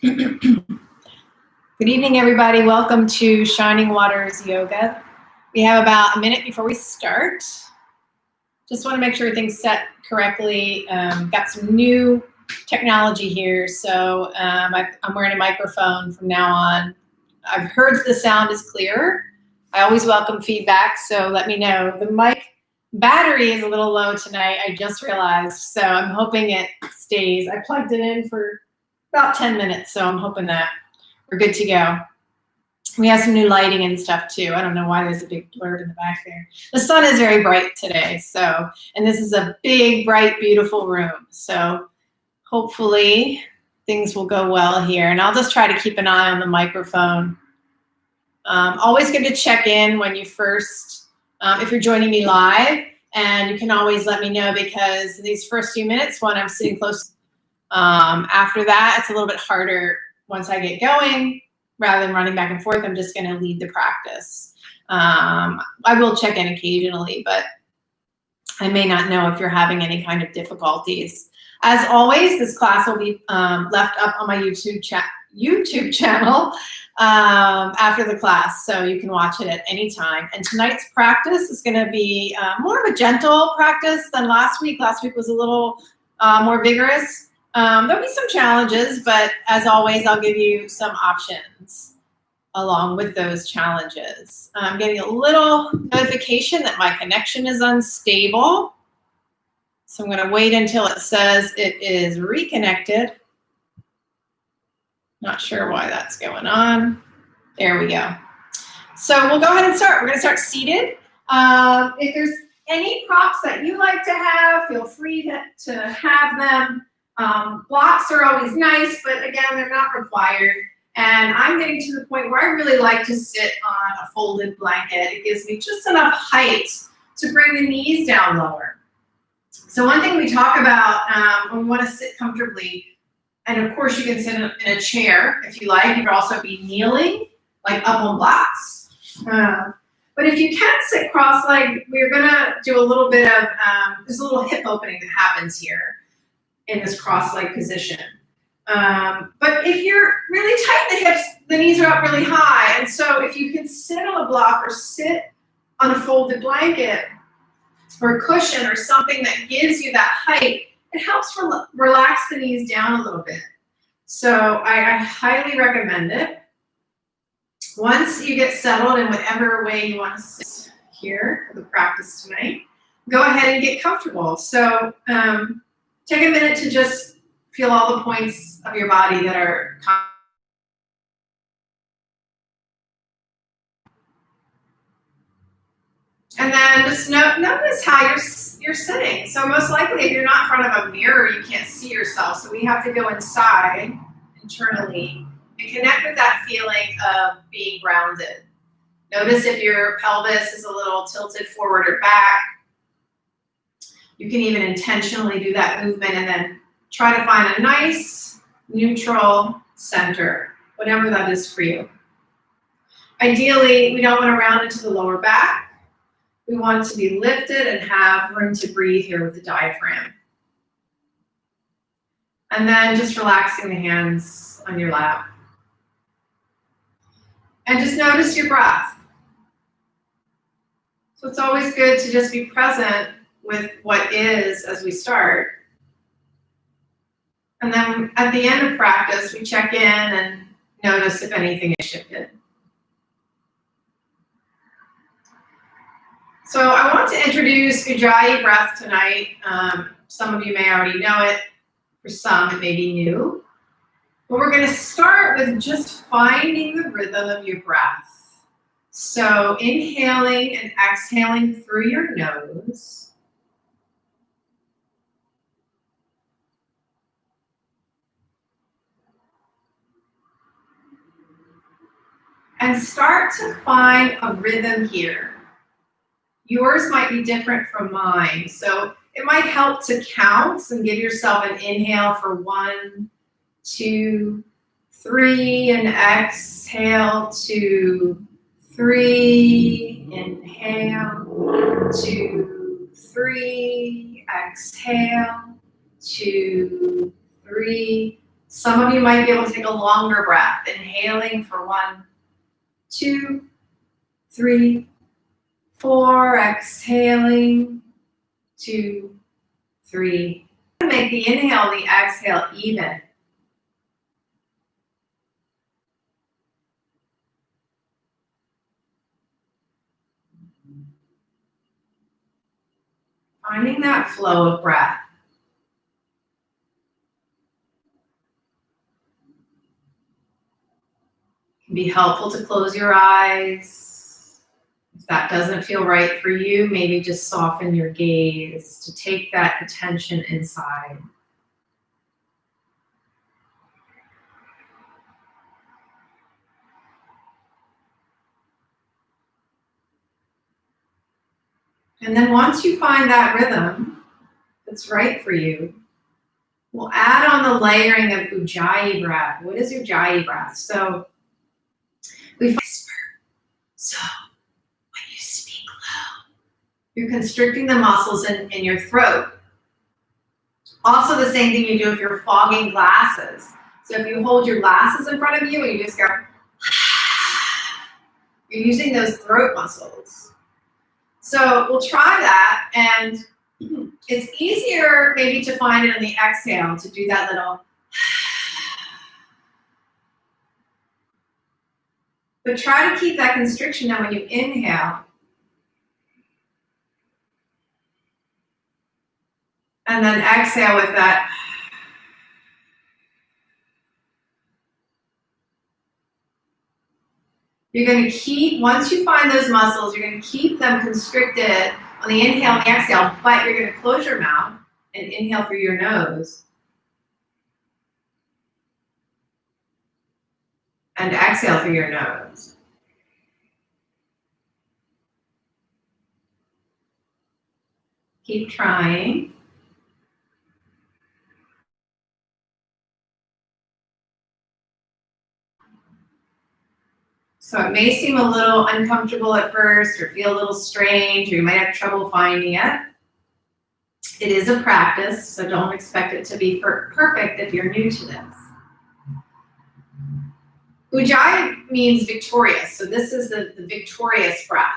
Good evening, everybody. Welcome to Shining Waters Yoga. We have about a minute before we start. Just want to make sure everything's set correctly. Got some new technology here, so I'm wearing a microphone from now on. I've heard the sound is clear. I always welcome feedback, so let me know. The mic battery is a little low tonight, I just realized, so I'm hoping it stays. I plugged it in for about 10 minutes, so I'm hoping that we're good to go. We have some new lighting and stuff too. I don't know why there's a big blur in the back there. The sun is very bright today, so, and this is a big, bright, beautiful room. So hopefully things will go well here. And I'll just try to keep an eye on the microphone. Always good to check in when you first, if you're joining me live, and you can always let me know, because these first few minutes when I'm sitting close, after that, it's a little bit harder once I get going. Rather than running back and forth, I'm just going to lead the practice. I will check in occasionally, but I may not know if you're having any kind of difficulties. As always, this class will be left up on my YouTube channel after the class, so you can watch it at any time. And tonight's practice is going to be more of a gentle practice than last week. Last week was a little more vigorous. There'll be some challenges, but as always, I'll give you some options along with those challenges. I'm getting a little notification that my connection is unstable. So I'm going to wait until it says it is reconnected. Not sure why that's going on. There we go. So we'll go ahead and start. We're going to start seated. If there's any props that you like to have, feel free to have them. Blocks are always nice, but again, they're not required. And I'm getting to the point where I really like to sit on a folded blanket. It gives me just enough height to bring the knees down lower. So one thing we talk about when we want to sit comfortably, and of course you can sit in a chair if you like. You can also be kneeling, like up on blocks. But if you can't sit cross-legged, we're gonna do a little bit of, there's a little hip opening that happens here in this cross-leg position. But if you're really tight in the hips, the knees are up really high. And so if you can sit on a block or sit on a folded blanket or a cushion or something that gives you that height, it helps relax the knees down a little bit. So I highly recommend it. Once you get settled in whatever way you want to sit here for the practice tonight, go ahead and get comfortable. So take a minute to just feel all the points of your body that are and then just notice how you're sitting. So most likely if you're not in front of a mirror, you can't see yourself. So we have to go inside internally and connect with that feeling of being grounded. Notice if your pelvis is a little tilted forward or back. You can even intentionally do that movement and then try to find a nice neutral center, whatever that is for you. Ideally, we don't want to round into the lower back. We want to be lifted and have room to breathe here with the diaphragm. And then just relaxing the hands on your lap. And just notice your breath. So it's always good to just be present with what is as we start. And then at the end of practice, we check in and notice if anything is shifted. So I want to introduce Ujjayi breath tonight. Some of you may already know it. For some, it may be new. But we're going to start with just finding the rhythm of your breath. So inhaling and exhaling through your nose. And start to find a rhythm here. Yours might be different from mine, so it might help to count and give yourself an inhale for 1, 2, 3, and exhale, 2, 3, inhale, 2, 3, exhale, 2, 3. Some of you might be able to take a longer breath, inhaling for 1, 2, 3, 4, exhaling, 2, 3. Make the inhale, the exhale even. Finding that flow of breath. It can be helpful to close your eyes. If that doesn't feel right for you, maybe just soften your gaze to take that attention inside. And then once you find that rhythm that's right for you, we'll add on the layering of Ujjayi breath. What is Ujjayi breath? So we whisper. So when you speak low, you're constricting the muscles in your throat. Also the same thing you do if you're fogging glasses. So if you hold your glasses in front of you and you just go, you're using those throat muscles. So we'll try that, and it's easier maybe to find it on the exhale to do that little. But try to keep that constriction now when you inhale. And then exhale with that. You're going to keep, once you find those muscles, you're going to keep them constricted on the inhale and the exhale, but you're going to close your mouth and inhale through your nose. And exhale through your nose. Keep trying. So it may seem a little uncomfortable at first or feel a little strange, or you might have trouble finding it. It is a practice, so don't expect it to be perfect if you're new to this. Ujjayi means victorious, so this is the victorious breath.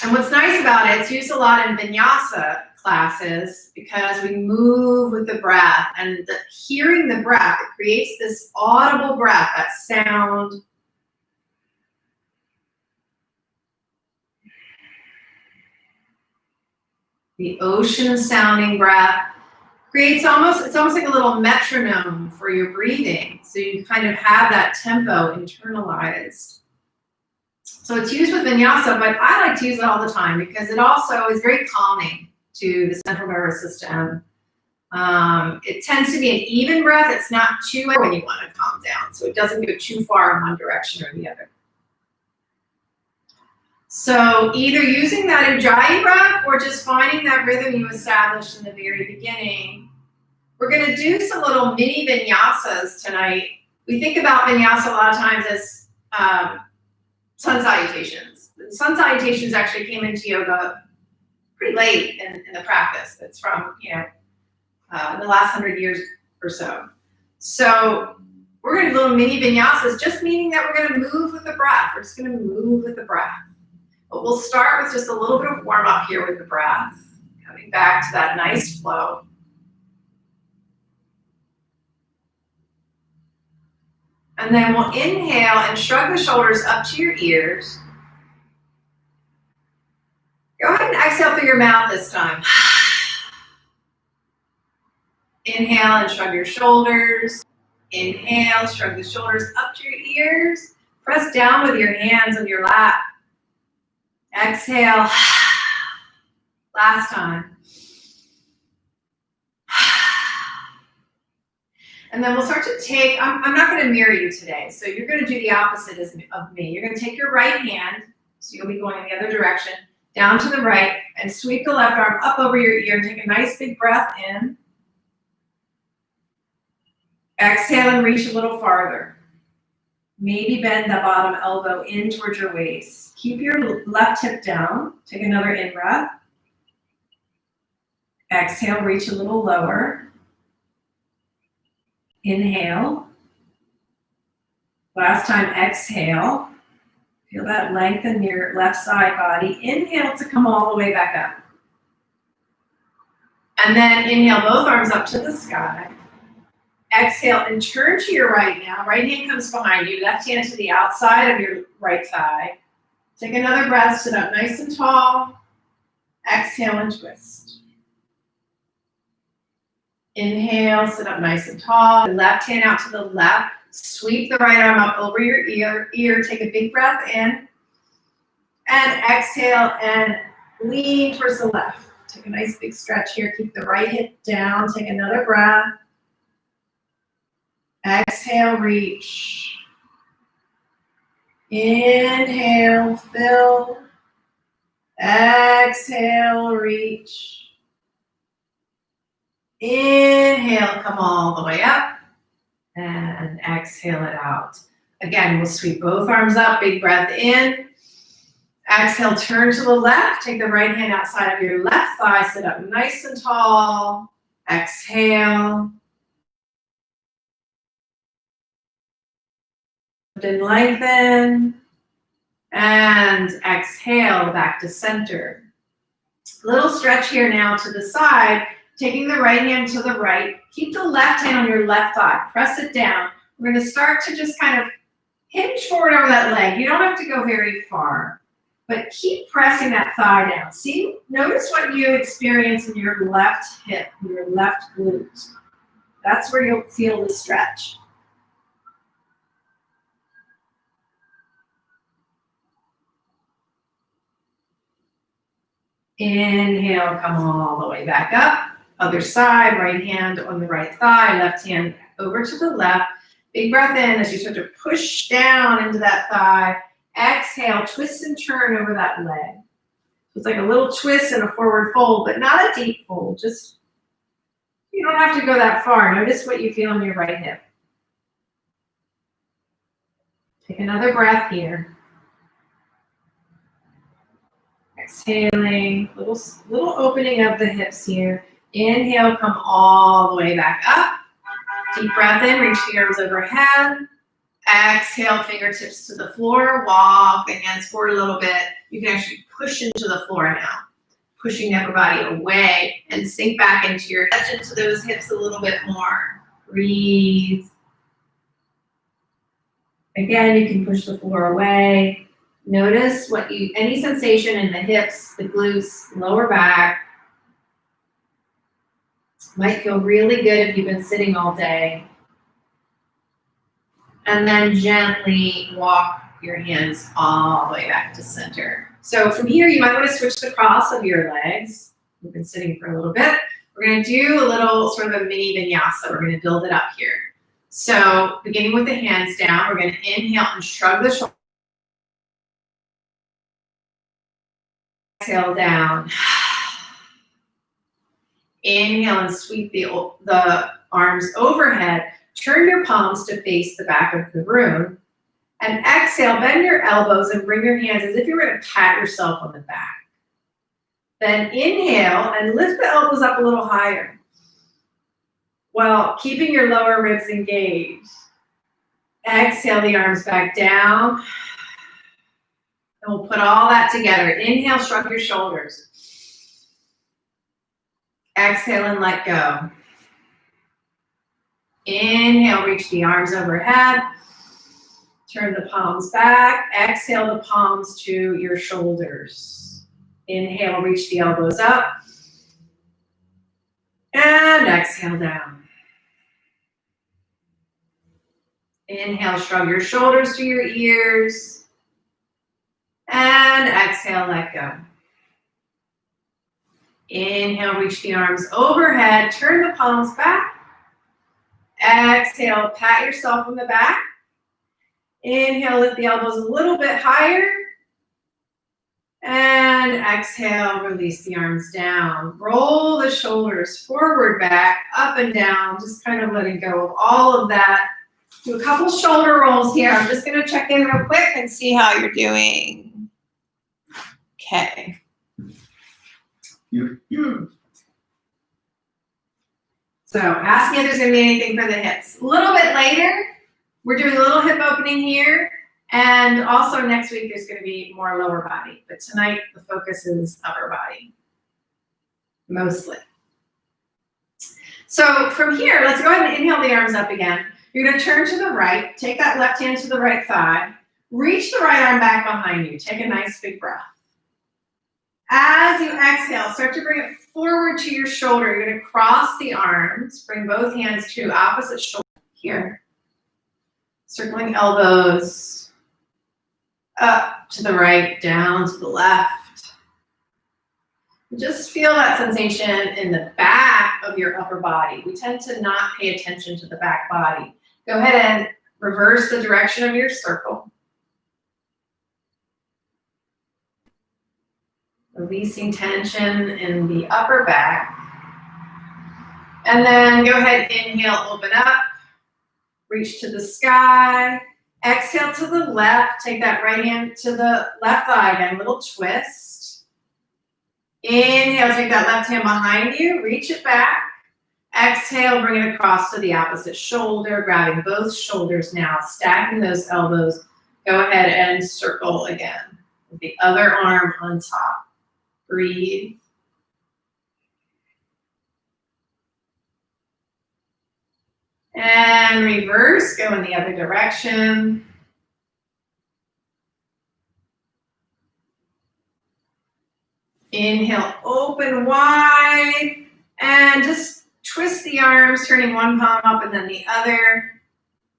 And what's nice about it, it's used a lot in vinyasa classes because we move with the breath, and hearing the breath, it creates this audible breath, that sound. The ocean sounding breath creates it's almost like a little metronome for your breathing. So you kind of have that tempo internalized. So it's used with vinyasa, but I like to use it all the time because it also is very calming to the central nervous system. It tends to be an even breath. It's not too when you want to calm down. So it doesn't go too far in one direction or the other. So either using that Ujjayi breath or just finding that rhythm you established in the very beginning. We're going to do some little mini vinyasas tonight. We think about vinyasa a lot of times as sun salutations. Sun salutations actually came into yoga pretty late in the practice. It's from, the last 100 years or so. So we're going to do little mini vinyasas, just meaning that we're going to move with the breath. We're just going to move with the breath. But we'll start with just a little bit of warm up here with the breath, coming back to that nice flow. And then we'll inhale and shrug the shoulders up to your ears. Go ahead and exhale through your mouth this time. Inhale and shrug your shoulders. Inhale, shrug the shoulders up to your ears. Press down with your hands on your lap. Exhale. Last time. And then we'll start to take, I'm not going to mirror you today, so you're going to do the opposite of me. You're going to take your right hand, so you'll be going in the other direction, down to the right, and sweep the left arm up over your ear. Take a nice big breath in. Exhale and reach a little farther. Maybe bend the bottom elbow in towards your waist. Keep your left hip down. Take another in-breath. Exhale, reach a little lower. Inhale. Last time, exhale. Feel that lengthen your left side body. Inhale to come all the way back up. And then inhale both arms up to the sky. Exhale and turn to your right now. Right hand comes behind you. Left hand to the outside of your right thigh. Take another breath. Sit up nice and tall. Exhale and twist. Inhale, sit up nice and tall. Left hand out to the left. Sweep the right arm up over your ear. Take a big breath in. And exhale and lean towards the left. Take a nice big stretch here. Keep the right hip down. Take another breath. Exhale, reach. Inhale, fill. Exhale, reach. Inhale, come all the way up. And exhale it out. Again, we'll sweep both arms up. Big breath in. Exhale, turn to the left. Take the right hand outside of your left thigh. Sit up nice and tall. Exhale. And lengthen. And exhale, back to center. Little stretch here now to the side. Taking the right hand to the right. Keep the left hand on your left thigh. Press it down. We're going to start to just kind of hinge forward over that leg. You don't have to go very far. But keep pressing that thigh down. See, notice what you experience in your left hip, your left glute. That's where you'll feel the stretch. Inhale, come all the way back up. Other side, right hand on the right thigh, left hand over to the left. Big breath in as you start to push down into that thigh. Exhale, twist and turn over that leg. It's like a little twist and a forward fold, but not a deep fold. Just, you don't have to go that far. Notice what you feel in your right hip. Take another breath here. Exhaling, little opening of the hips here. Inhale, come all the way back up. Deep breath in, reach the arms overhead. Exhale, fingertips to the floor. Walk the hands forward a little bit. You can actually push into the floor now. Pushing the upper body away and sink back into your touch into those hips a little bit more. Breathe. Again, you can push the floor away. Notice any sensation in the hips, the glutes, lower back. Might feel really good if you've been sitting all day. And then gently walk your hands all the way back to center. So from here, you might want to switch the cross of your legs. We've been sitting for a little bit. We're going to do a little sort of a mini vinyasa. We're going to build it up here. So beginning with the hands down, we're going to inhale and shrug the shoulders. Exhale down. Inhale and sweep the arms overhead. Turn your palms to face the back of the room. And exhale, bend your elbows and bring your hands as if you were going to pat yourself on the back. Then inhale and lift the elbows up a little higher while keeping your lower ribs engaged. Exhale the arms back down. And we'll put all that together. Inhale, shrug your shoulders. Exhale and let go. Inhale, reach the arms overhead. Turn the palms back. Exhale the palms to your shoulders. Inhale, reach the elbows up. And exhale down. Inhale, shrug your shoulders to your ears. And exhale, let go. Inhale, reach the arms overhead. Turn the palms back. Exhale, pat yourself on the back. Inhale, lift the elbows a little bit higher. And exhale, release the arms down. Roll the shoulders forward, back, up and down. Just kind of letting go of all of that. Do a couple shoulder rolls here. I'm just going to check in real quick and see how you're doing. Okay. So So ask me if there's gonna be anything for the hips. A little bit later, we're doing a little hip opening here. And also next week, there's gonna be more lower body. But tonight, the focus is upper body, mostly. So from here, let's go ahead and inhale the arms up again. You're gonna turn to the right, take that left hand to the right thigh, reach the right arm back behind you. Take a nice big breath. As you exhale, start to bring it forward to your shoulder. You're gonna cross the arms, bring both hands to opposite shoulder here. Circling elbows, up to the right, down to the left. Just feel that sensation in the back of your upper body. We tend to not pay attention to the back body. Go ahead and reverse the direction of your circle. Releasing tension in the upper back. And then go ahead, inhale, open up. Reach to the sky. Exhale to the left. Take that right hand to the left thigh again, little twist. Inhale, take that left hand behind you, reach it back. Exhale, bring it across to the opposite shoulder, grabbing both shoulders now, stacking those elbows. Go ahead and circle again with the other arm on top. Breathe. And reverse, go in the other direction. Inhale, open wide, and just twist the arms, turning one palm up and then the other.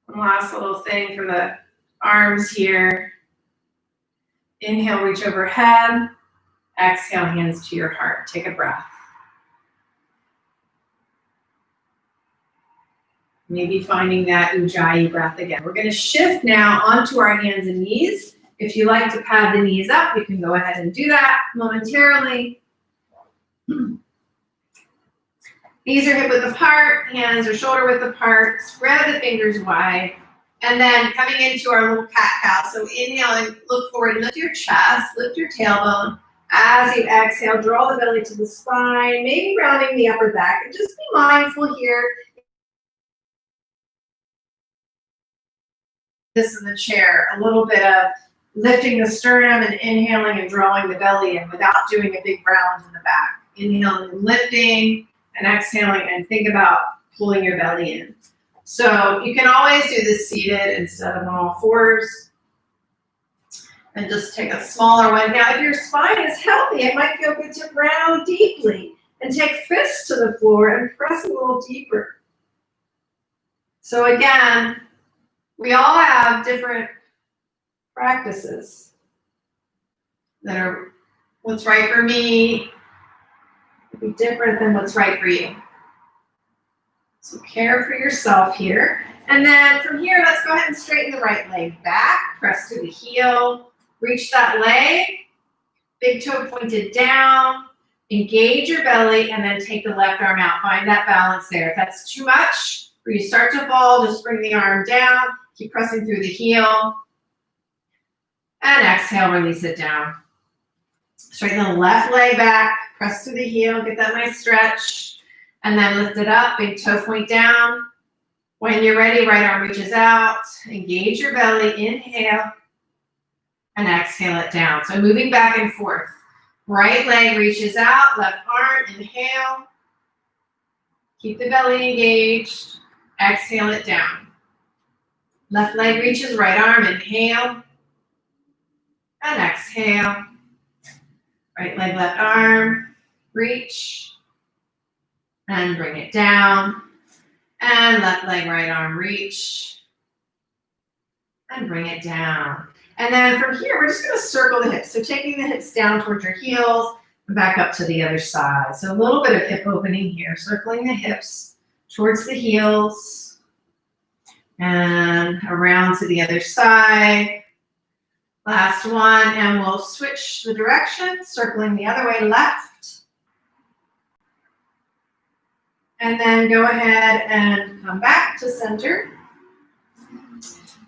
One last little thing for the arms here. Inhale, reach overhead. Exhale, hands to your heart. Take a breath. Maybe finding that Ujjayi breath again. We're going to shift now onto our hands and knees. If you like to pad the knees up, you can go ahead and do that momentarily. Knees are hip width apart, hands are shoulder width apart. Spread the fingers wide. And then coming into our little cat-cow. So inhale and look forward, lift your chest, lift your tailbone. As you exhale, draw the belly to the spine, maybe rounding the upper back. And just be mindful here. This in the chair, a little bit of lifting the sternum and inhaling and drawing the belly in without doing a big round in the back. Inhaling and lifting and exhaling, and think about pulling your belly in. So you can always do this seated instead of on all fours. And just take a smaller one. Now, if your spine is healthy, it might feel good to round deeply and take fists to the floor and press a little deeper. So again, we all have different practices that are what's right for me will be different than what's right for you. So care for yourself here. And then from here, let's go ahead and straighten the right leg back, press to the heel, reach that leg, big toe pointed down, engage your belly, and then take the left arm out. Find that balance there. If that's too much, or you start to fall, just bring the arm down, keep pressing through the heel, and exhale, release it down. Straighten the left leg back, press to the heel, get that nice stretch, and then lift it up, big toe point down. When you're ready, right arm reaches out, engage your belly, inhale, and exhale it down. So moving back and forth. Right leg reaches out, left arm, inhale. Keep the belly engaged, exhale it down. Left leg reaches, right arm, inhale, and exhale. Right leg, left arm, reach, and bring it down. And left leg, right arm, reach, and bring it down. And then from here, we're just going to circle the hips. So taking the hips down towards your heels and back up to the other side. So a little bit of hip opening here, circling the hips towards the heels and around to the other side. Last one, and we'll switch the direction, circling the other way, left. And then go ahead and come back to center.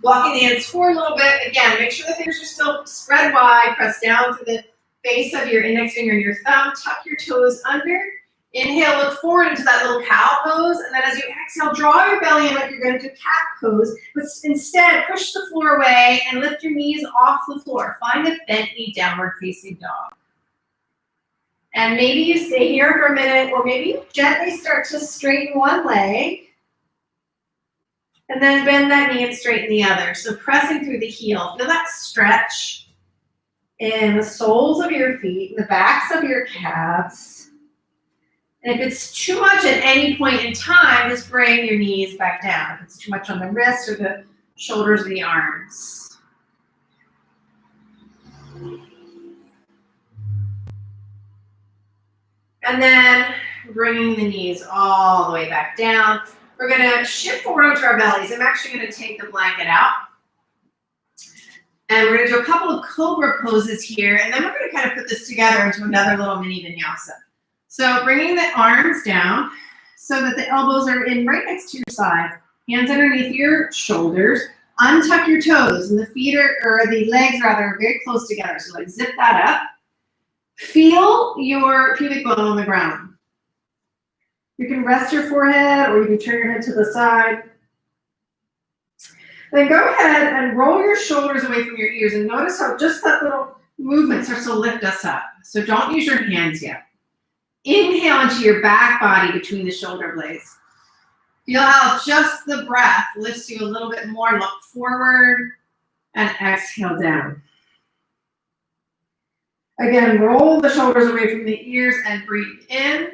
Walking the hands forward a little bit. Again, make sure the fingers are still spread wide. Press down to the base of your index finger and your thumb. Tuck your toes under. Inhale, look forward into that little cow pose, and then as you exhale, draw your belly in like you're going to cat pose, but instead push the floor away and lift your knees off the floor. Find a bent knee, downward facing dog. And maybe you stay here for a minute, or maybe you gently start to straighten one leg, and then bend that knee and straighten the other. So pressing through the heel, feel that stretch in the soles of your feet, the backs of your calves. And if it's too much at any point in time, just bring your knees back down. If it's too much on the wrists or the shoulders or the arms. And then bringing the knees all the way back down. We're going to shift forward onto our bellies. I'm actually going to take the blanket out. And we're going to do a couple of cobra poses here. And then we're going to kind of put this together into another little mini vinyasa. So bringing the arms down so that the elbows are in right next to your sides. Hands underneath your shoulders. Untuck your toes. And the feet or the legs rather, are very close together. So like zip that up. Feel your pubic bone on the ground. You can rest your forehead or you can turn your head to the side. Then go ahead and roll your shoulders away from your ears and notice how just that little movement starts to lift us up. So don't use your hands yet. Inhale into your back body between the shoulder blades. Feel how just the breath lifts you a little bit more. Look forward and exhale down. Again, roll the shoulders away from the ears and breathe in.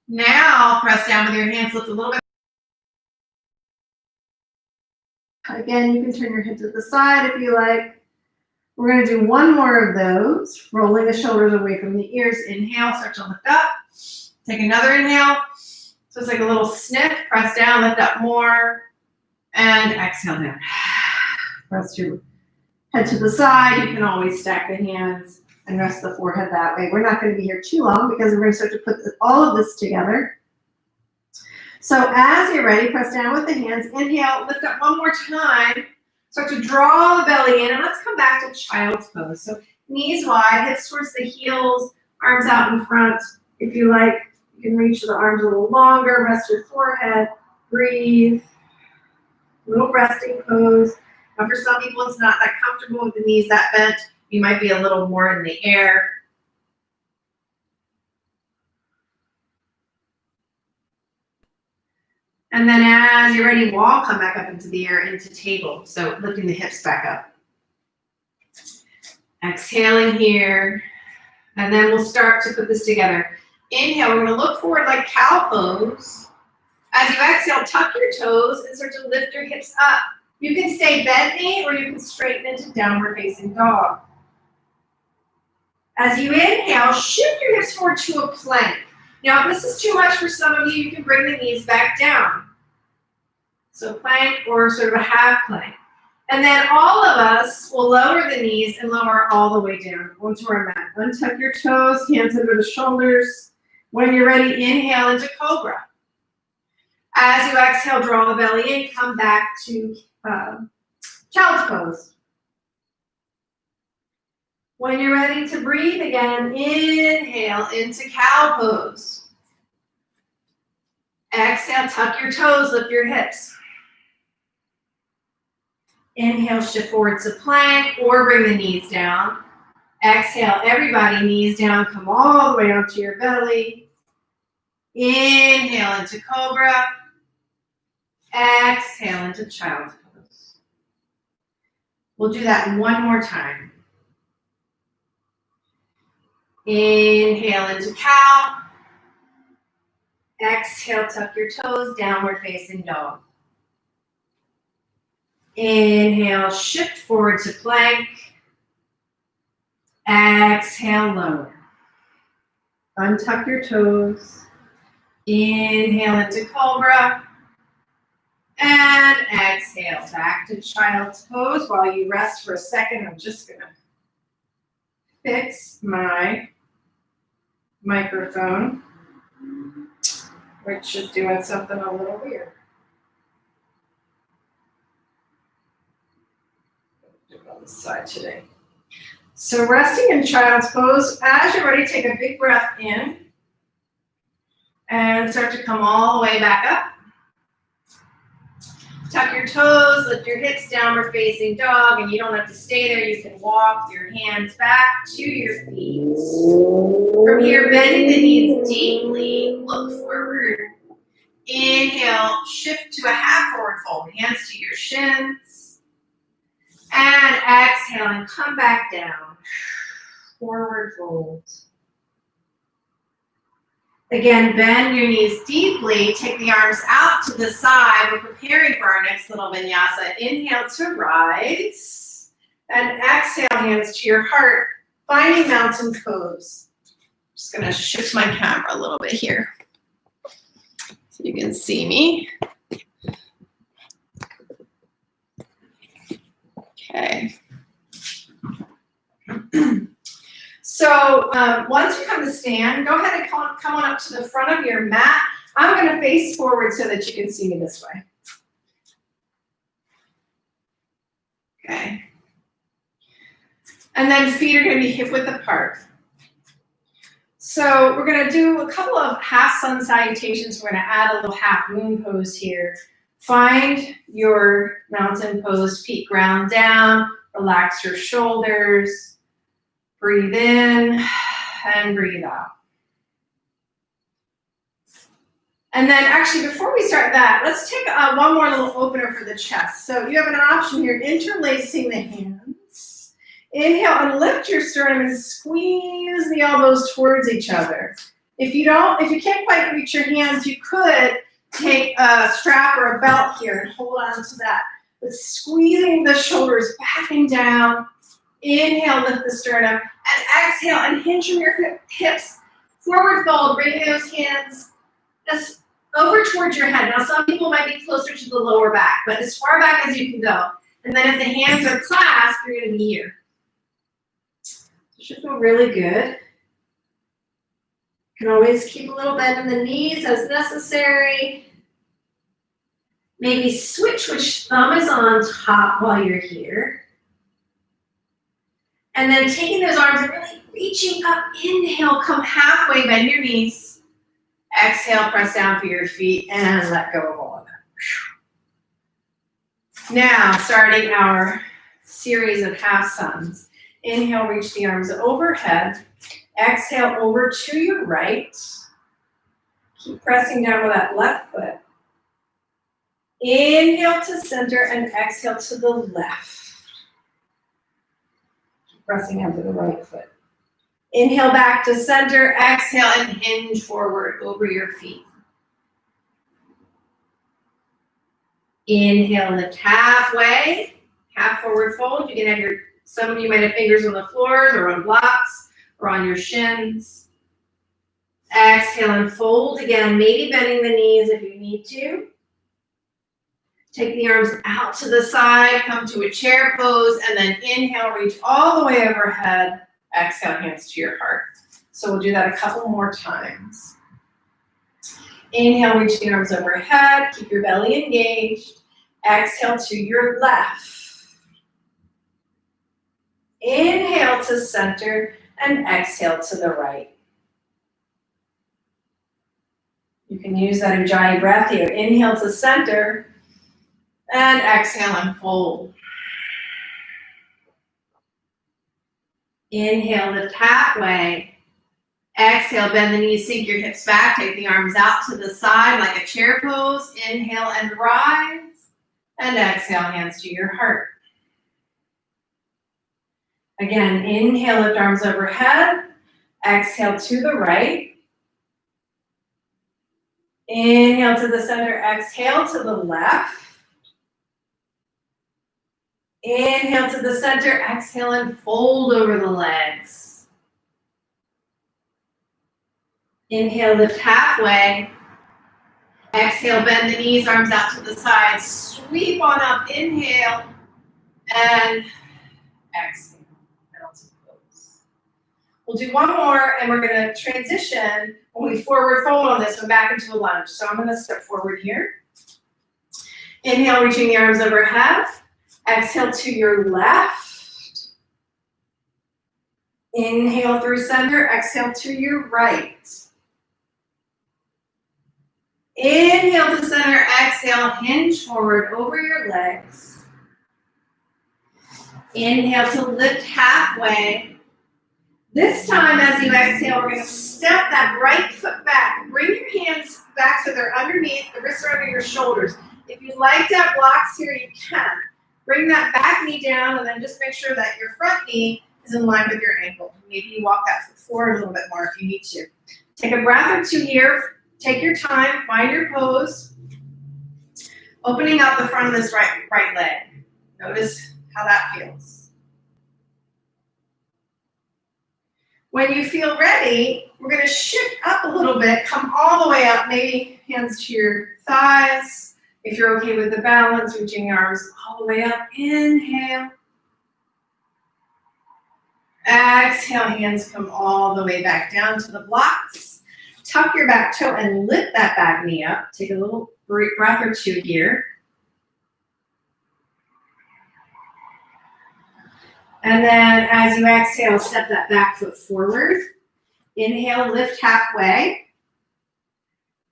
Now press down with your hands, lift a little bit. Again, you can turn your head to the side if you like. We're going to do one more of those, rolling the shoulders away from the ears. Inhale, start to lift up. Take another inhale. So it's like a little sniff. Press down, lift up more, and exhale down. Press your head to the side. You can always stack the hands and rest the forehead that way. We're not going to be here too long because we're going to start to put all of this together. So as you're ready, press down with the hands. Inhale, lift up one more time. Start to draw the belly in, and let's come back to child's pose. So knees wide, hips towards the heels, arms out in front. If you like, you can reach the arms a little longer, rest your forehead, breathe. Little resting pose. Now for some people, it's not that comfortable with the knees that bent. You might be a little more in the air. And then as you're ready, we'll come back up into the air, into table. So lifting the hips back up. Exhaling here. And then we'll start to put this together. Inhale, we're gonna look forward like cow pose. As you exhale, tuck your toes and start to lift your hips up. You can stay bent knee or you can straighten into downward facing dog. As you inhale, shift your hips forward to a plank. Now, if this is too much for some of you, you can bring the knees back down. So plank or sort of a half plank. And then all of us will lower the knees and lower all the way down onto our mat. Untuck your toes, hands under the shoulders. When you're ready, inhale into cobra. As you exhale, draw the belly in, come back to child's pose. When you're ready to breathe again, inhale into cow pose. Exhale, tuck your toes, lift your hips. Inhale, shift forward to plank or bring the knees down. Exhale, everybody, knees down, come all the way onto your belly. Inhale into cobra. Exhale into child's pose. We'll do that one more time. Inhale into cow. Exhale, tuck your toes, downward facing dog. Inhale, shift forward to plank. Exhale, lower. Untuck your toes. Inhale into cobra. And exhale, back to child's pose. While you rest for a second, I'm just gonna fix my microphone, which is doing something a little weird. Do it on this side today. So resting in child's pose. As you're ready, take a big breath in. And start to come all the way back up. Tuck your toes, lift your hips, downward facing dog, and you don't have to stay there. You can walk your hands back to your feet. From here, bending the knees deeply, look forward. Inhale, shift to a half forward fold, hands to your shins. And exhale and come back down. Forward fold. Again, bend your knees deeply. Take the arms out to the side. We're preparing for our next little vinyasa. Inhale to rise. And exhale, hands to your heart. Finding mountain pose. Just going to shift my camera a little bit here so you can see me. Okay. So once you come to stand, go ahead and come on up to the front of your mat. I'm going to face forward so that you can see me this way. Okay. And then feet are going to be hip width apart. So we're going to do a couple of half sun salutations. We're going to add a little half moon pose here. Find your mountain pose, feet ground down, relax your shoulders. Breathe in and breathe out. And then actually, before we start that, let's take one more little opener for the chest. So you have an option here, interlacing the hands. Inhale and lift your sternum and squeeze the elbows towards each other. If you can't quite reach your hands, you could take a strap or a belt here and hold on to that. But squeezing the shoulders back and down. Inhale, lift the sternum, and exhale, and hinge from your hips. Forward fold, bring those hands just over towards your head. Now, some people might be closer to the lower back, but as far back as you can go. And then if the hands are clasped, you're going to be here. It should feel really good. You can always keep a little bend in the knees as necessary. Maybe switch which thumb is on top while you're here. And then taking those arms and really reaching up. Inhale, come halfway, bend your knees. Exhale, press down for your feet and let go of all of that. Now, starting our series of half suns. Inhale, reach the arms overhead. Exhale, over to your right. Keep pressing down with that left foot. Inhale to center and exhale to the left. Pressing down to the right foot. Inhale back to center, exhale and hinge forward over your feet. Inhale, lift halfway, half forward fold. You can have some of you might have fingers on the floors or on blocks or on your shins. Exhale and fold again, maybe bending the knees if you need to. Take the arms out to the side, come to a chair pose, and then inhale, reach all the way overhead. Exhale, hands to your heart. So we'll do that a couple more times. Inhale, reach the arms overhead. Keep your belly engaged. Exhale to your left. Inhale to center and exhale to the right. You can use that Ujjayi breath here. Inhale to center. And exhale and fold. Inhale, lift halfway. Exhale, bend the knees, sink your hips back. Take the arms out to the side like a chair pose. Inhale and rise. And exhale, hands to your heart. Again, inhale, lift arms overhead. Exhale to the right. Inhale to the center. Exhale to the left. Inhale to the center, exhale and fold over the legs. Inhale, lift halfway. Exhale, bend the knees, arms out to the side. Sweep on up, inhale, and exhale. We'll do one more, and we're going to transition when we forward fold on this one back into a lunge. So I'm going to step forward here. Inhale, reaching the arms overhead. Exhale to your left. Inhale through center. Exhale to your right. Inhale to center, exhale, hinge forward over your legs. Inhale to lift halfway. This time, as you exhale, we're going to step that right foot back. Bring your hands back so they're underneath, the wrists are under your shoulders. If you'd like to have blocks here, you can. Bring that back knee down, and then just make sure that your front knee is in line with your ankle. Maybe you walk that foot forward a little bit more if you need to. Take a breath or two here. Take your time. Find your pose. Opening up the front of this right leg. Notice how that feels. When you feel ready, we're going to shift up a little bit. Come all the way up. Maybe hands to your thighs. If you're okay with the balance, reaching your arms all the way up. Inhale. Exhale, hands come all the way back down to the blocks. Tuck your back toe and lift that back knee up. Take a little breath or two here. And then as you exhale, step that back foot forward. Inhale, lift halfway.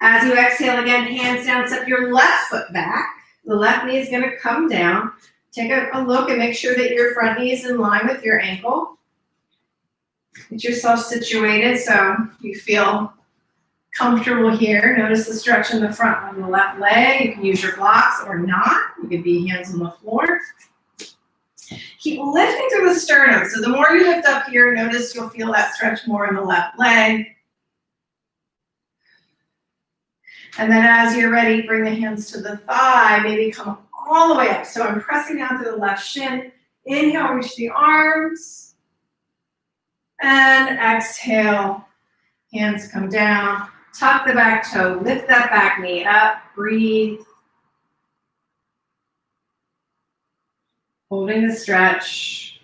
As you exhale again, hands down, step your left foot back. The left knee is going to come down. Take a look and make sure that your front knee is in line with your ankle. Get yourself situated so you feel comfortable here. Notice the stretch in the front of the left leg. You can use your blocks or not. You could be hands on the floor. Keep lifting through the sternum. So the more you lift up here, notice you'll feel that stretch more in the left leg. And then as you're ready, bring the hands to the thigh. Maybe come all the way up. So I'm pressing down to the left shin. Inhale, reach the arms. And exhale, hands come down. Tuck the back toe, lift that back knee up. Breathe. Holding the stretch,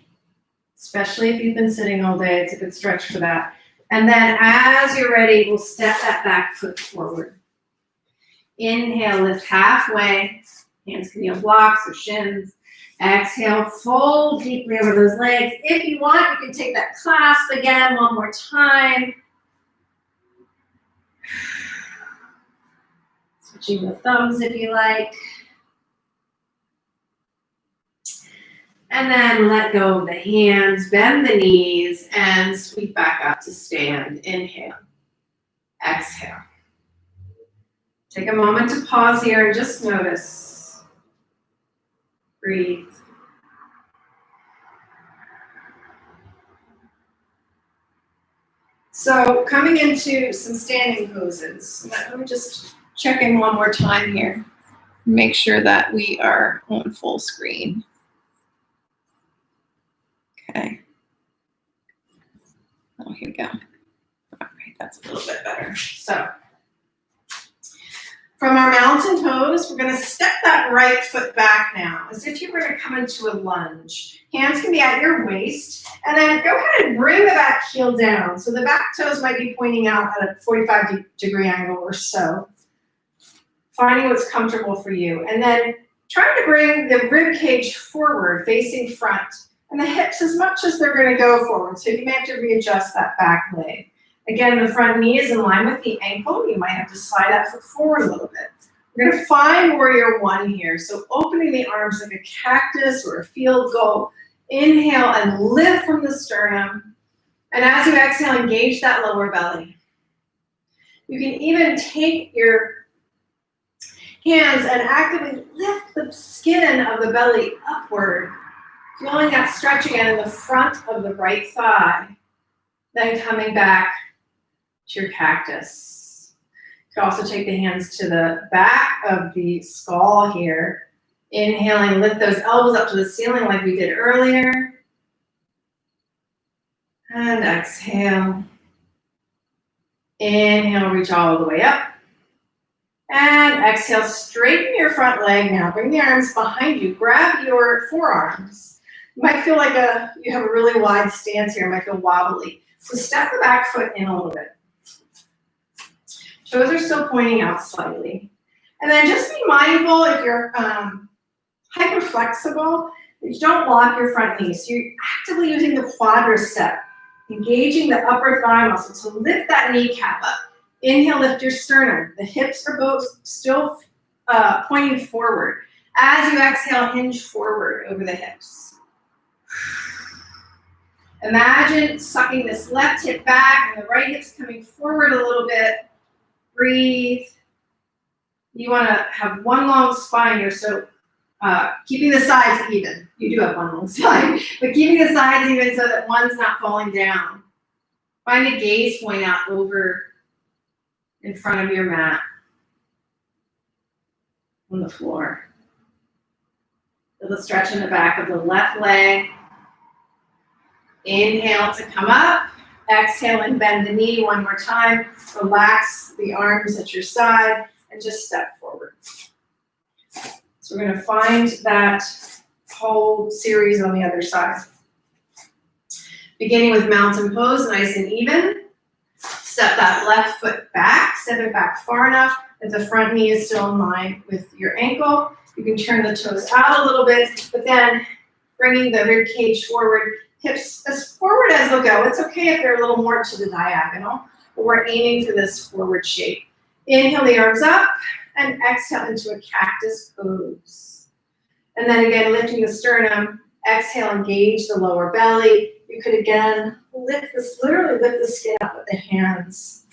especially if you've been sitting all day. It's a good stretch for that. And then as you're ready, we'll step that back foot forward. Inhale, lift halfway. Hands can be on blocks or shins. Exhale, fold deeply over those legs. If you want, you can take that clasp again one more time. Switching the thumbs if you like. And then let go of the hands, bend the knees, and sweep back up to stand. Inhale. Exhale. Take a moment to pause here and just notice. Breathe. So coming into some standing poses. Let me just check in one more time here. Make sure that we are on full screen. Okay. Oh, here we go. All right, that's a little bit better. So from our mountain pose, we're going to step that right foot back now, as if you were to come into a lunge. Hands can be at your waist, and then go ahead and bring the back heel down. So the back toes might be pointing out at a 45-degree angle or so. Finding what's comfortable for you. And then trying to bring the rib cage forward, facing front. And the hips as much as they're going to go forward. So you may have to readjust that back leg. Again, the front knee is in line with the ankle. You might have to slide that foot forward a little bit. We're going to find warrior one here. So opening the arms like a cactus or a field goal. Inhale and lift from the sternum. And as you exhale, engage that lower belly. You can even take your hands and actively lift the skin of the belly upward. Feeling that stretch again in the front of the right thigh. Then coming back to your cactus. You can also take the hands to the back of the skull here. Inhaling, lift those elbows up to the ceiling like we did earlier. And exhale. Inhale, reach all the way up. And exhale, straighten your front leg now. Bring the arms behind you. Grab your forearms. You might feel like you have a really wide stance here. It might feel wobbly. So step the back foot in a little bit. Toes are still pointing out slightly. And then just be mindful if you're hyper flexible, that you don't lock your front knee. So you're actively using the quadricep, engaging the upper thigh muscle to lift that kneecap up. Inhale, lift your sternum. The hips are both still pointing forward. As you exhale, hinge forward over the hips. Imagine sucking this left hip back and the right hip's coming forward a little bit. Breathe. You want to have one long spine here, so keeping the sides even. You do have one long spine, but keeping the sides even so that one's not falling down. Find a gaze point out over in front of your mat on the floor. Feel the stretch in the back of the left leg. Inhale to come up. Exhale and bend the knee one more time. Relax the arms at your side and just step forward. So we're going to find that whole series on the other side. Beginning with mountain pose, nice and even. Step that left foot back. Step it back far enough that the front knee is still in line with your ankle. You can turn the toes out a little bit, but then bringing the rib cage forward, hips as forward as they'll go. It's okay if they're a little more to the diagonal, but we're aiming for this forward shape. Inhale the arms up and exhale into a cactus pose. And then again, lifting the sternum, exhale, engage the lower belly. You could again literally lift the skin up with the hands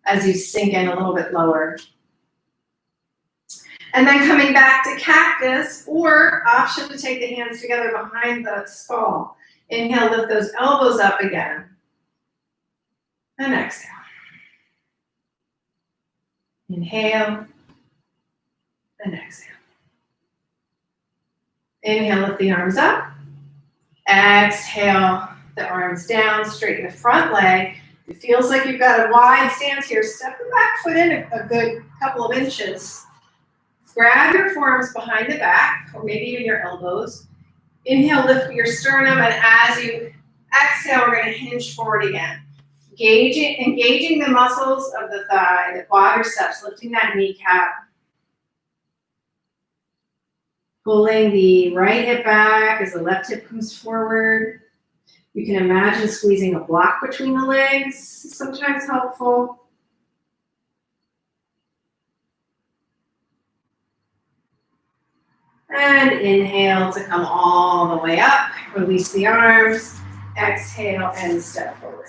as you sink in a little bit lower. And then coming back to cactus, or option to take the hands together behind the skull. Inhale, lift those elbows up again. And exhale. Inhale and exhale. Inhale, lift the arms up. Exhale, the arms down, straighten the front leg. If it feels like you've got a wide stance here, step the back foot in a good couple of inches. Grab your forearms behind the back, or maybe even your elbows. Inhale, lift your sternum, and as you exhale, we're going to hinge forward again. Engaging the muscles of the thigh, the quadriceps, lifting that kneecap. Pulling the right hip back as the left hip comes forward. You can imagine squeezing a block between the legs, sometimes helpful. And inhale to come all the way up. Release the arms. Exhale and step forward.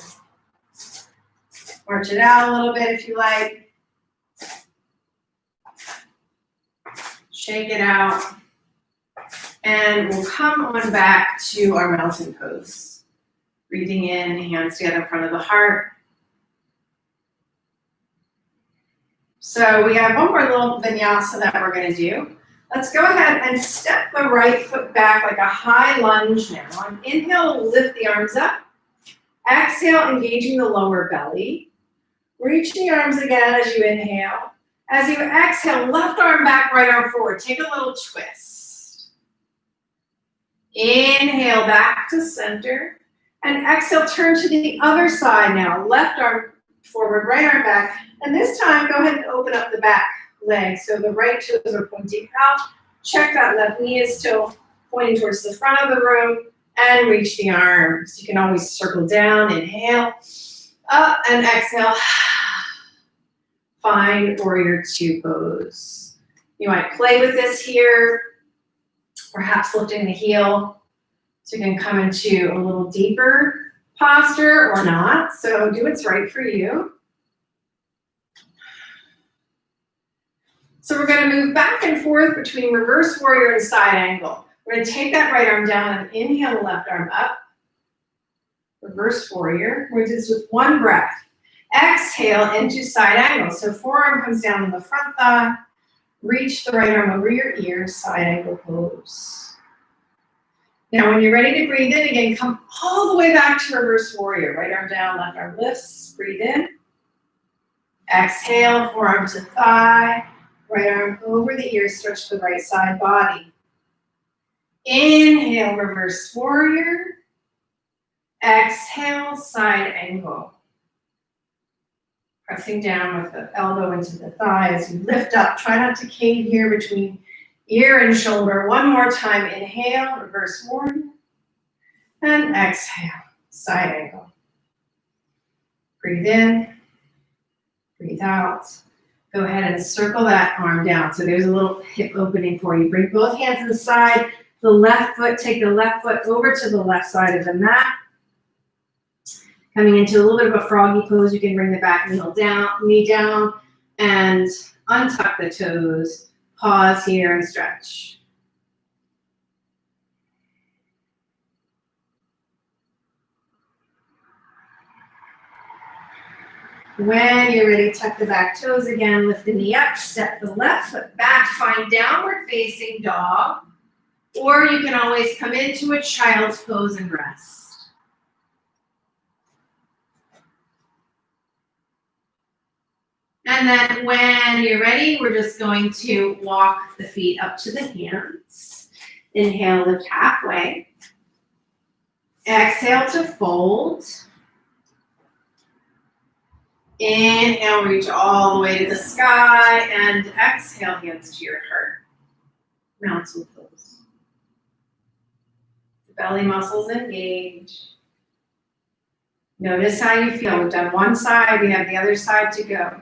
March it out a little bit if you like. Shake it out. And we'll come on back to our mountain pose. Breathing in, hands together in front of the heart. So we have one more little vinyasa that we're going to do. Let's go ahead and step the right foot back like a high lunge now. On inhale, lift the arms up. Exhale, engaging the lower belly. Reach the arms again as you inhale. As you exhale, left arm back, right arm forward. Take a little twist. Inhale back to center. And exhale, turn to the other side now. Left arm forward, right arm back. And this time, go ahead and open up the back leg. So the right toes are pointing out. Check that left knee is still pointing towards the front of the room. And reach the arms. You can always circle down. Inhale. Up and exhale. Find warrior two pose. You might play with this here. Perhaps lifting the heel. So you can come into a little deeper posture or not. So do what's right for you. So we're going to move back and forth between reverse warrior and side angle. We're going to take that right arm down and inhale the left arm up. Reverse warrior. We're going to do this with one breath. Exhale into side angle. So forearm comes down on the front thigh. Reach the right arm over your ear, side angle pose. Now when you're ready to breathe in again, come all the way back to reverse warrior. Right arm down, left arm lifts. Breathe in. Exhale, forearm to thigh. Right arm over the ear, stretch the right side body. Inhale, reverse warrior. Exhale, side angle. Pressing down with the elbow into the thigh as you lift up. Try not to cave here between ear and shoulder. One more time. Inhale, reverse warrior. And exhale, side angle. Breathe in. Breathe out. Go ahead and circle that arm down. So there's a little hip opening for you. Bring both hands inside the left foot. Take the left foot over to the left side of the mat. Coming into a little bit of a froggy pose, you can bring the back knee down, and untuck the toes. Pause here and stretch. When you're ready, tuck the back toes again, lift the knee up, step the left foot back, find downward facing dog, or you can always come into a child's pose and rest. And then when you're ready, we're just going to walk the feet up to the hands. Inhale, lift halfway. Exhale to fold. Inhale, reach all the way to the sky, and exhale, hands to your heart. Mountain pose. The belly muscles engage. Notice how you feel. We've done one side, we have the other side to go.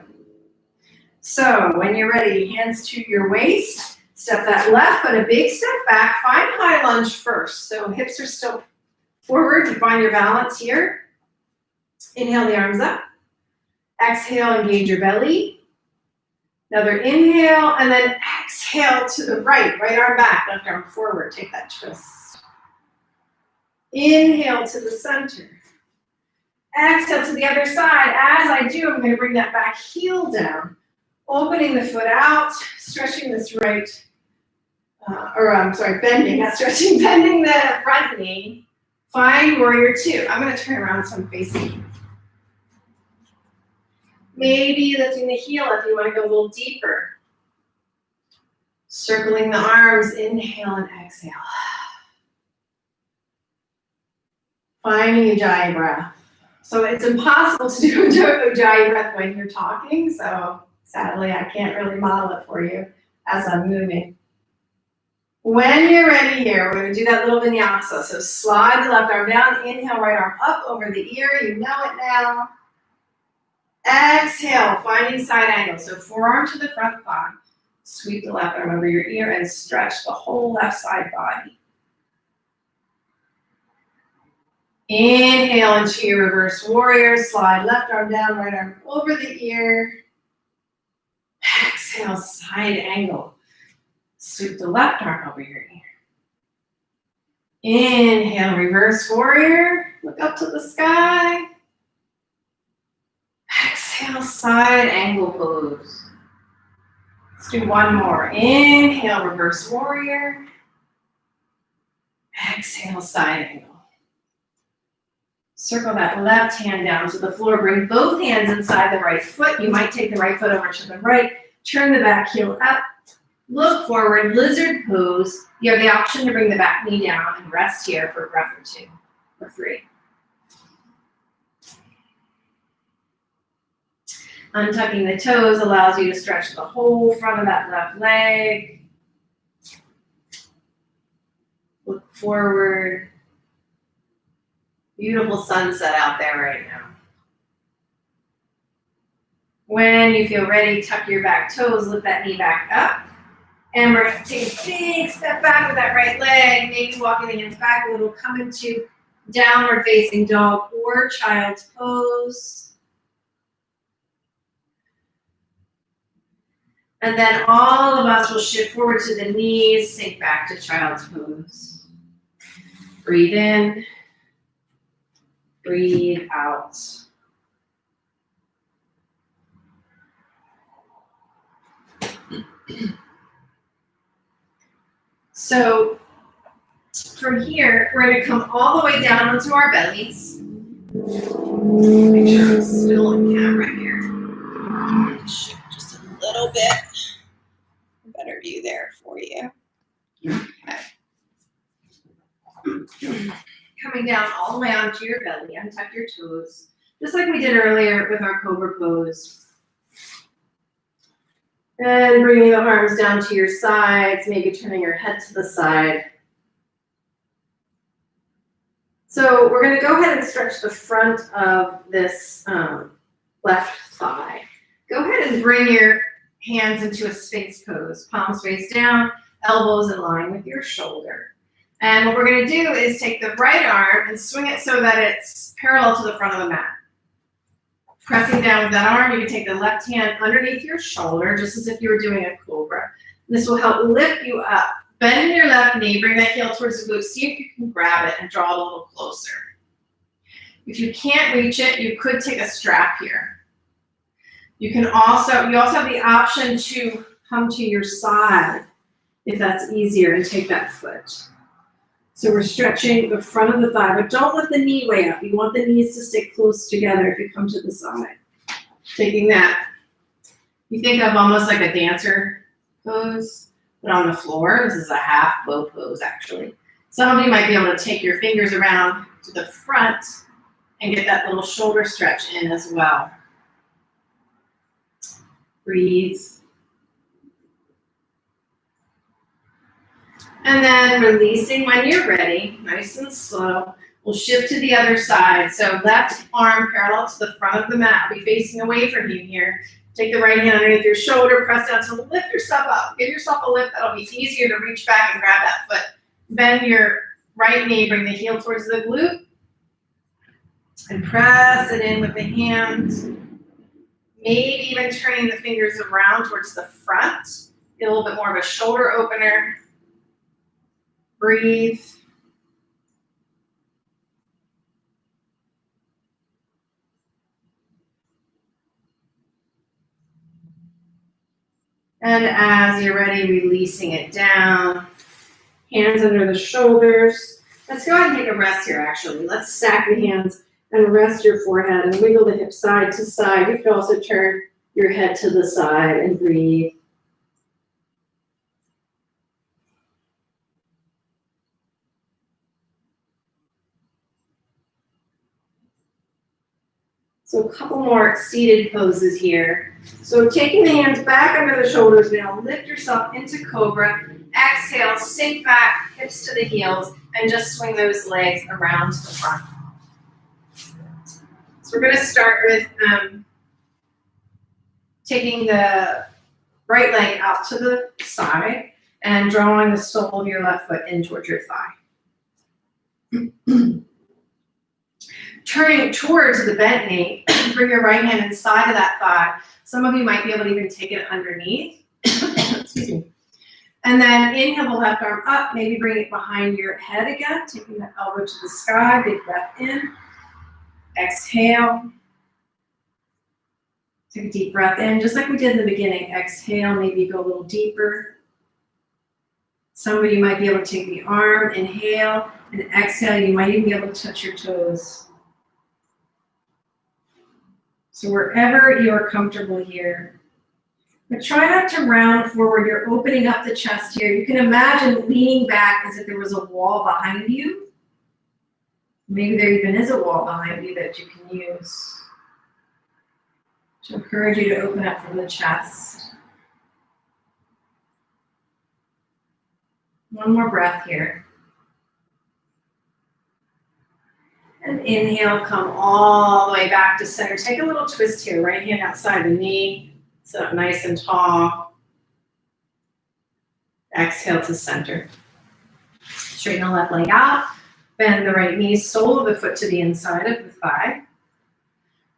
So when you're ready, hands to your waist. Step that left foot a big step back. Find high lunge first. So hips are still forward. You find your balance here. Inhale the arms up. Exhale, engage your belly. Another inhale, and then exhale to the right. Right arm back, left arm forward. Take that twist. Inhale to the center. Exhale to the other side. As I do, I'm going to bring that back heel down. Opening the foot out, stretching this right, bending, not stretching, bending the front knee. Find warrior two. I'm going to turn around so I'm facing you. Maybe lifting the heel if you want to go a little deeper. Circling the arms, inhale and exhale. Finding Ujjayi breath. So it's impossible to do Ujjayi breath when you're talking, so sadly I can't really model it for you as I'm moving. When you're ready here, we're going to do that little vinyasa. So slide the left arm down, inhale, right arm up over the ear, you know it now. Exhale, finding side angle. So forearm to the front thigh. Sweep the left arm over your ear and stretch the whole left side body. Inhale into your reverse warrior. Slide left arm down, right arm over the ear. Exhale, side angle. Sweep the left arm over your ear. Inhale, reverse warrior. Look up to the sky. Exhale, side angle pose. Let's do one more. Inhale, reverse warrior. Exhale, side angle. Circle that left hand down to the floor. Bring both hands inside the right foot. You might take the right foot over to the right. Turn the back heel up. Look forward, lizard pose. You have the option to bring the back knee down and rest here for a breath or two or three. Untucking the toes allows you to stretch the whole front of that left leg. Look forward. Beautiful sunset out there right now. When you feel ready, tuck your back toes, lift that knee back up. And we're going to take a big step back with that right leg, maybe walking the hands back a little, come into downward facing dog or child's pose. And then all of us will shift forward to the knees, sink back to child's pose. Breathe in, breathe out. So from here, we're going to come all the way down onto our bellies. Make sure I'm still on camera here. Shift just a little bit. Better view there for you. Okay. Coming down all the way onto your belly, untuck your toes, just like we did earlier with our cobra pose. And bringing the arms down to your sides, maybe turning your head to the side. So we're going to go ahead and stretch the front of this left thigh. Go ahead and bring your hands into a Sphinx pose. Palms face down, elbows in line with your shoulder. And what we're going to do is take the right arm and swing it so that it's parallel to the front of the mat. Pressing down with that arm, you can take the left hand underneath your shoulder, just as if you were doing a cobra. This will help lift you up. Bend your left knee, bring that heel towards the glute. See if you can grab it and draw it a little closer. If you can't reach it, you could take a strap here. You also have the option to come to your side if that's easier and take that foot. So we're stretching the front of the thigh, but don't let the knee way up. You want the knees to stay close together if you come to the side. Taking that, you think of almost like a dancer pose, but on the floor. This is a half bow pose, actually. Some of you might be able to take your fingers around to the front and get that little shoulder stretch in as well. Breathe. And then releasing when you're ready, nice and slow. We'll shift to the other side. So left arm parallel to the front of the mat. I'll be facing away from you here. Take the right hand underneath your shoulder, press down to lift yourself up. Give yourself a lift. That'll be easier to reach back and grab that foot. Bend your right knee, bring the heel towards the glute. And press it in with the hands. Maybe even turning the fingers around towards the front. Get a little bit more of a shoulder opener. Breathe. And as you're ready, releasing it down. Hands under the shoulders. Let's go ahead and take a rest here, actually. Let's stack the hands and rest your forehead and wiggle the hips side to side. You can also turn your head to the side and breathe. So a couple more seated poses here. So taking the hands back under the shoulders now, lift yourself into cobra. Exhale, sink back, hips to the heels, and just swing those legs around to the front. So we're going to start with taking the right leg out to the side and drawing the sole of your left foot in towards your thigh. Turning towards the bent knee, bring your right hand inside of that thigh. Some of you might be able to even take it underneath. Excuse me. And then inhale the left arm up, maybe bring it behind your head again, taking the elbow to the sky, big breath in. Exhale. Take a deep breath in, just like we did in the beginning. Exhale, maybe go a little deeper. Some of you might be able to take the arm, inhale, and exhale. You might even be able to touch your toes. So wherever you're comfortable here. But try not to round forward. You're opening up the chest here. You can imagine leaning back as if there was a wall behind you. Maybe there even is a wall behind you that you can use to encourage you to open up from the chest. One more breath here. And inhale, come all the way back to center. Take a little twist here. Right hand outside the knee. Sit up nice and tall. Exhale to center. Straighten the left leg out. Bend the right knee, sole of the foot to the inside of the thigh.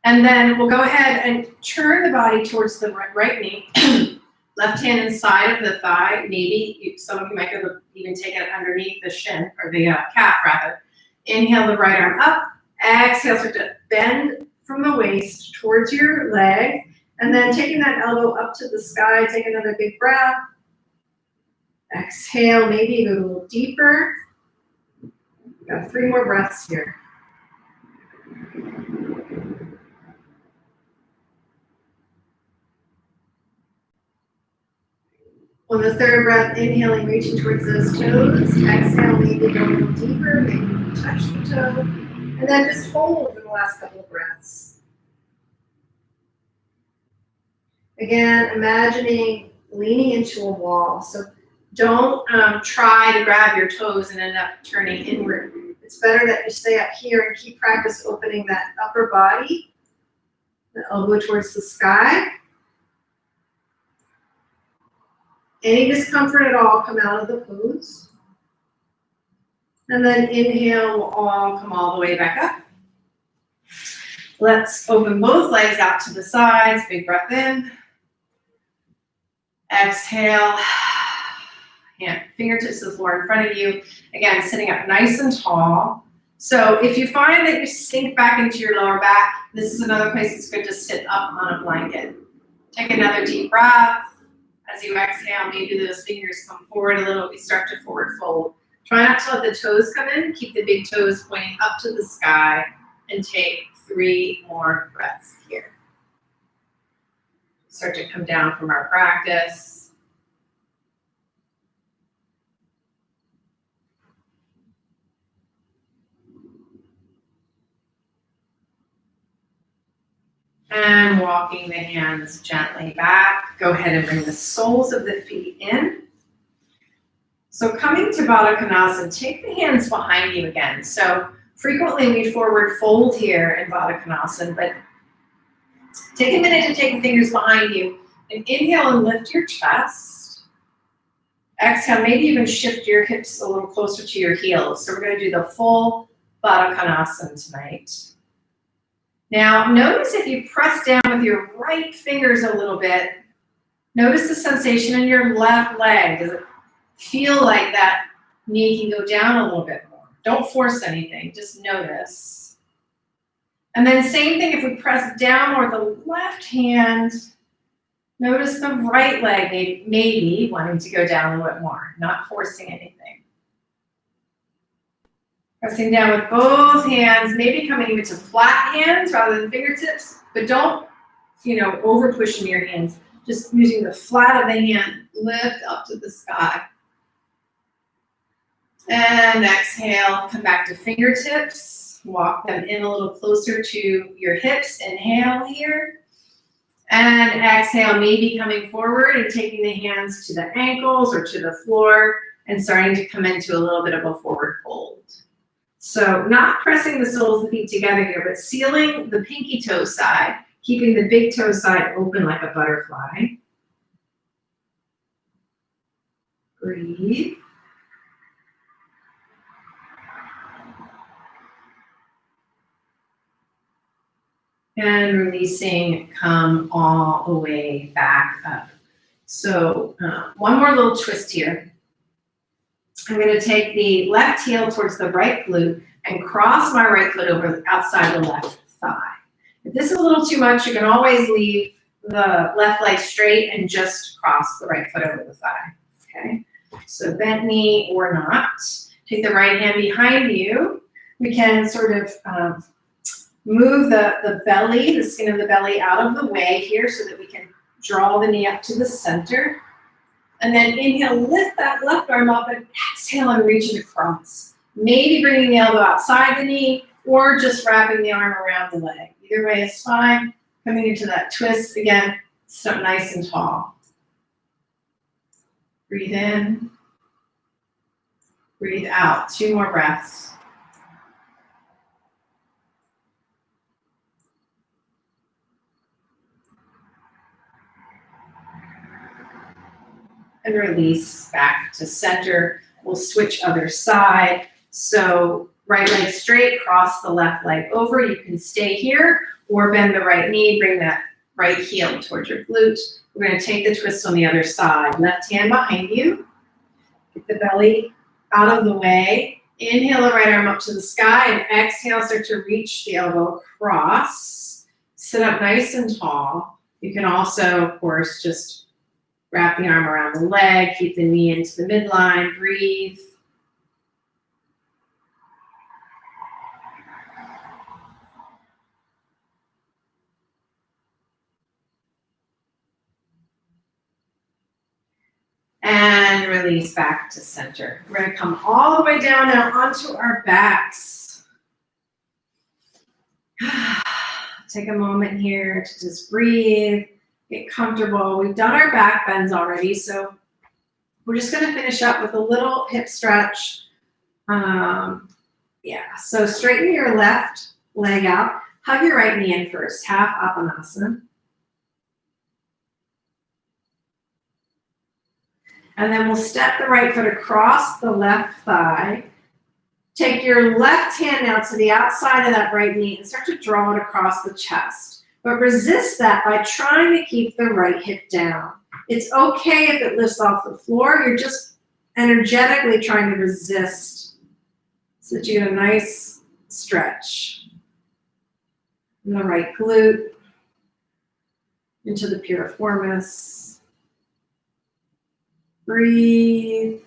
And then we'll go ahead and turn the body towards the right knee. Left hand inside of the thigh. Maybe some of you might be able to even take it underneath the shin, or the calf rather. Inhale the right arm up. Exhale, start to bend from the waist towards your leg. And then taking that elbow up to the sky, take another big breath. Exhale, maybe go a little deeper. Got 3 more breaths here. On the third breath, inhaling, reaching towards those toes. Exhale, maybe go a little deeper, maybe touch the toe. And then just hold for the last couple of breaths. Again, imagining leaning into a wall. So don't try to grab your toes and end up turning inward. It's better that you stay up here and keep practice opening that upper body, the elbow towards the sky. Any discomfort at all, come out of the pose. And then inhale, we'll all come all the way back up. Let's open both legs out to the sides. Big breath in. Exhale. Hand, fingertips to the floor in front of you. Again, sitting up nice and tall. So if you find that you sink back into your lower back, this is another place it's good to sit up on a blanket. Take another deep breath. As you exhale, maybe those fingers come forward a little. We start to forward fold. Try not to let the toes come in. Keep the big toes pointing up to the sky. And take 3 more breaths here. Start to come down from our practice. And walking the hands gently back. Go ahead and bring the soles of the feet in. So coming to Baddha Konasana, take the hands behind you again. So frequently we forward fold here in Baddha Konasana, but take a minute to take the fingers behind you and inhale and lift your chest. Exhale, maybe even shift your hips a little closer to your heels. So we're going to do the full Baddha Konasana tonight. Now, notice if you press down with your right fingers a little bit, notice the sensation in your left leg. Does it feel like that knee can go down a little bit more? Don't force anything, just notice. And then same thing if we press down more with the left hand, notice the right leg maybe wanting to go down a little bit more, not forcing anything. Pressing down with both hands, maybe coming even to flat hands rather than fingertips, but don't, over pushing your hands. Just using the flat of the hand, lift up to the sky. And exhale, come back to fingertips. Walk them in a little closer to your hips. Inhale here. And exhale, maybe coming forward and taking the hands to the ankles or to the floor and starting to come into a little bit of a forward fold. So not pressing the soles of the feet together here, but sealing the pinky toe side, keeping the big toe side open like a butterfly. Breathe. And releasing, come all the way back up. So one more little twist here. I'm going to take the left heel towards the right glute and cross my right foot over outside the left thigh. If this is a little too much, you can always leave the left leg straight and just cross the right foot over the thigh. Okay, so bent knee or not. Take the right hand behind you. We can sort of move the belly, the skin of the belly out of the way here so that we can draw the knee up to the center. And then inhale, lift that left arm up and exhale and reach it across. Maybe bringing the elbow outside the knee or just wrapping the arm around the leg. Either way is fine. Coming into that twist again, sit up nice and tall. Breathe in. Breathe out. 2 more breaths. And release back to center. We'll switch other side. So right leg straight, cross the left leg over. You can stay here or bend the right knee, bring that right heel towards your glute. We're going to take the twist on the other side. Left hand behind you. Get the belly out of the way. Inhale the right arm up to the sky and exhale, start to reach the elbow across. Sit up nice and tall. You can also, of course, just wrap the arm around the leg, keep the knee into the midline, breathe. And release back to center. We're gonna come all the way down now onto our backs. Take a moment here to just breathe. Get comfortable. We've done our back bends already, so we're just going to finish up with a little hip stretch. So straighten your left leg out. Hug your right knee in first, half Apanasana. And then we'll step the right foot across the left thigh. Take your left hand now to the outside of that right knee and start to draw it across the chest. But resist that by trying to keep the right hip down. It's okay if it lifts off the floor. You're just energetically trying to resist so that you get a nice stretch in the right glute into the piriformis. Breathe.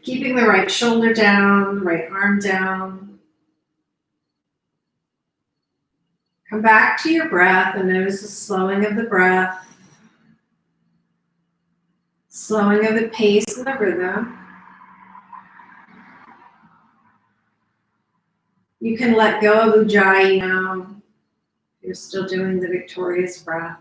Keeping the right shoulder down, right arm down. Come back to your breath and notice the slowing of the breath, slowing of the pace and the rhythm. You can let go of Ujjayi now. You're still doing the victorious breath.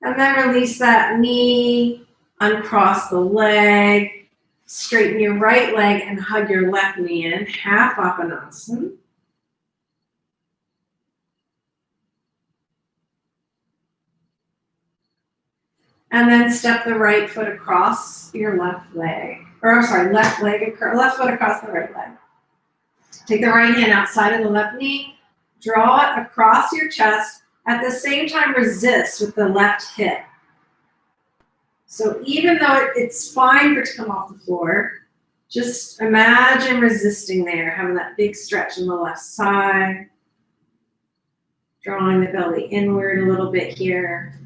And then release that knee, uncross the leg, straighten your right leg and hug your left knee in, half Apanasana. And then step the right foot across your left leg, left foot across the right leg. Take the right hand outside of the left knee, draw it across your chest. At the same time, resist with the left hip. So even though it's fine for it to come off the floor, just imagine resisting there, having that big stretch in the left side, drawing the belly inward a little bit here.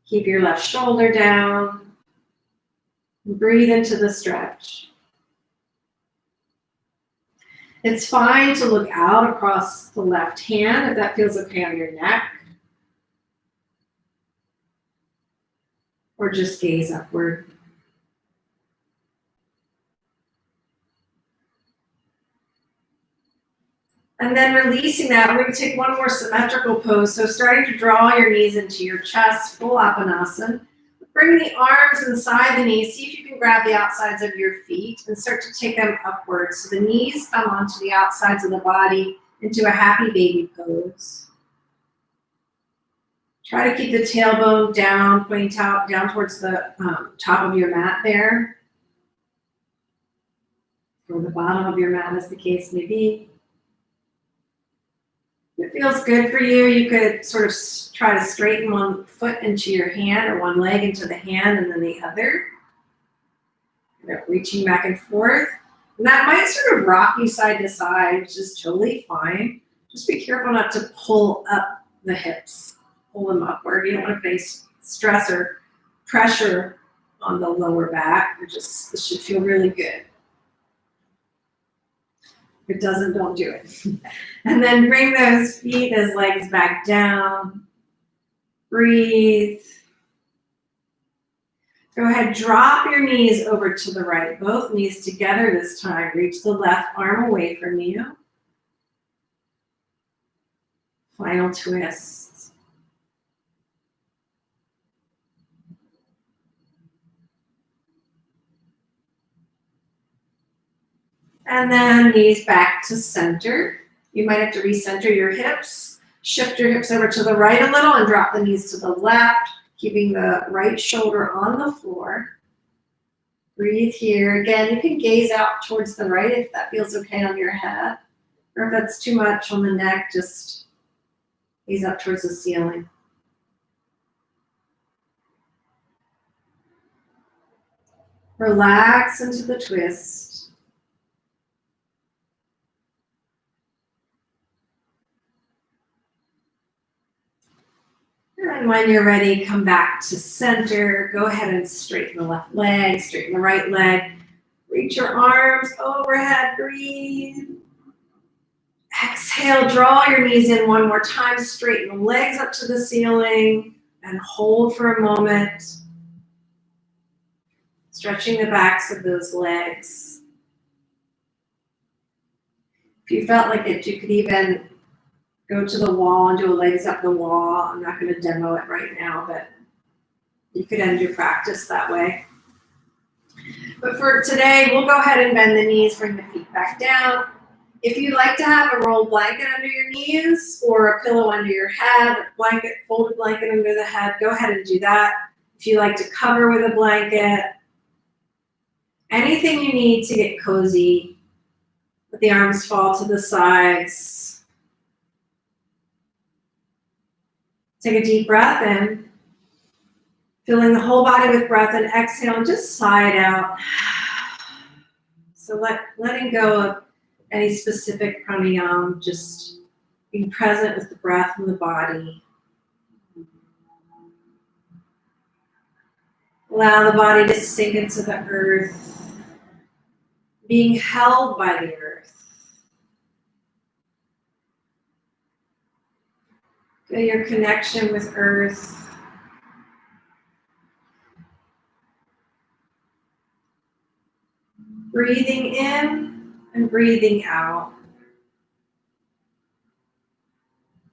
Keep your left shoulder down. Breathe into the stretch. It's fine to look out across the left hand if that feels okay on your neck. Or just gaze upward. And then releasing that, we're going to take one more symmetrical pose. So starting to draw your knees into your chest, full Apanasana. Bring the arms inside the knees. See if you can grab the outsides of your feet and start to take them upwards. So the knees come onto the outsides of the body into a happy baby pose. Try to keep the tailbone down, pointing down towards the top of your mat there. Or the bottom of your mat, as the case may be. If it feels good for you, you could sort of try to straighten one foot into your hand or one leg into the hand and then the other. Reaching back and forth. And that might sort of rock you side to side, which is totally fine. Just be careful not to pull up the hips. Pull them upward. You don't want to face stress or pressure on the lower back. It should feel really good. If it doesn't, don't do it. And then bring those feet, those legs back down. Breathe. Go ahead, drop your knees over to the right. Both knees together this time. Reach the left arm away from you. Final twist. And then knees back to center. You might have to recenter your hips. Shift your hips over to the right a little and drop the knees to the left, keeping the right shoulder on the floor. Breathe here. Again, you can gaze out towards the right if that feels okay on your head. Or if that's too much on the neck, just gaze up towards the ceiling. Relax into the twist. And when you're ready, come back to center. Go ahead and straighten the left leg, straighten the right leg. Reach your arms overhead, breathe. Exhale, draw your knees in one more time. Straighten the legs up to the ceiling and hold for a moment. Stretching the backs of those legs. If you felt like it, you could even go to the wall and do a legs up the wall. I'm not going to demo it right now, but you could end your practice that way. But for today, we'll go ahead and bend the knees, bring the feet back down. If you'd like to have a rolled blanket under your knees or a pillow under your head, folded blanket under the head, go ahead and do that. If you like to cover with a blanket, anything you need to get cozy. Let the arms fall to the sides. Take a deep breath in, filling the whole body with breath, and exhale and just sigh it out. So letting go of any specific pranayama, just being present with the breath and the body. Allow the body to sink into the earth, being held by the earth. Feel your connection with earth. Breathing in and breathing out.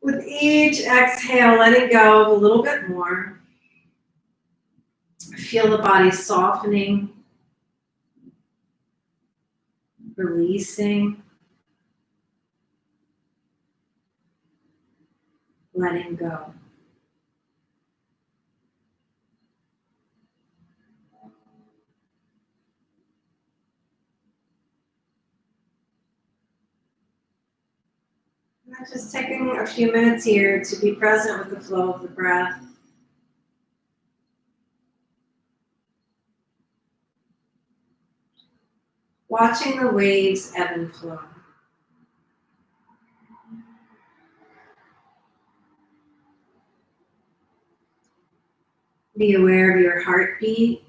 With each exhale, letting go a little bit more. Feel the body softening, releasing, letting go. And just taking a few minutes here to be present with the flow of the breath. Watching the waves ebb and flow. Be aware of your heartbeat.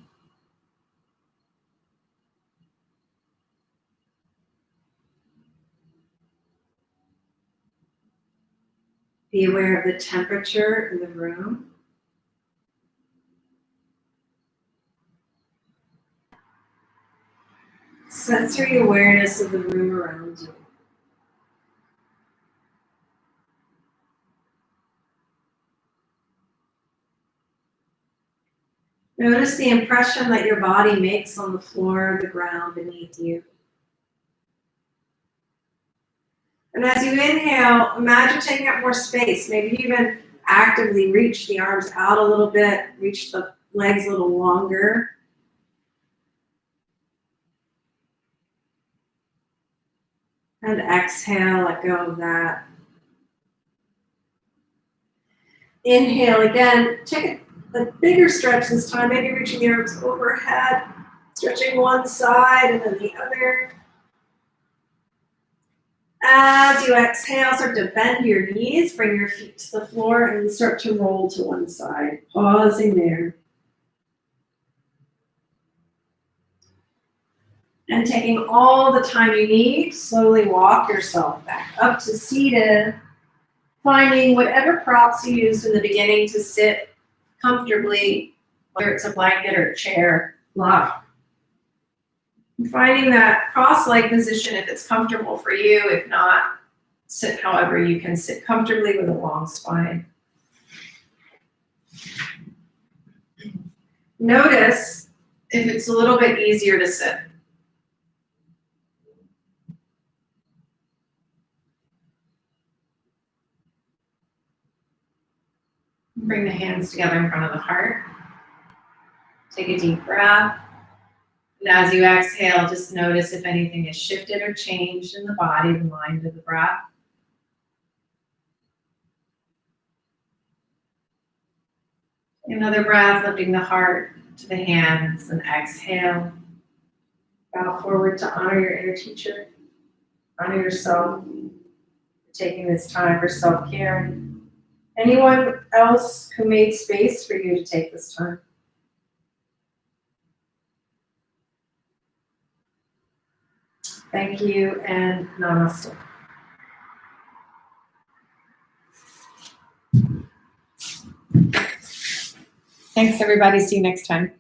Be aware of the temperature in the room. Sensory awareness of the room around you. Notice the impression that your body makes on the floor or the ground beneath you. And as you inhale, imagine taking up more space. Maybe even actively reach the arms out a little bit, reach the legs a little longer. And exhale, let go of that. Inhale again, take a bigger stretch this time, maybe reaching the arms overhead, stretching one side and then the other. As you exhale, start to bend your knees, bring your feet to the floor, and start to roll to one side, pausing there. And taking all the time you need, slowly walk yourself back up to seated, finding whatever props you used in the beginning to sit comfortably, whether it's a blanket or a chair, lock. Finding that cross-leg position if it's comfortable for you. If not, sit however you can sit comfortably with a long spine. Notice if it's a little bit easier to sit. Bring the hands together in front of the heart. Take a deep breath. And as you exhale, just notice if anything has shifted or changed in the body, the mind of the breath. Another breath, lifting the heart to the hands, and exhale. Bow forward to honor your inner teacher. Honor yourself for taking this time for self-care. Anyone else who made space for you to take this time. Thank you, and namaste. Thanks, everybody. See you next time.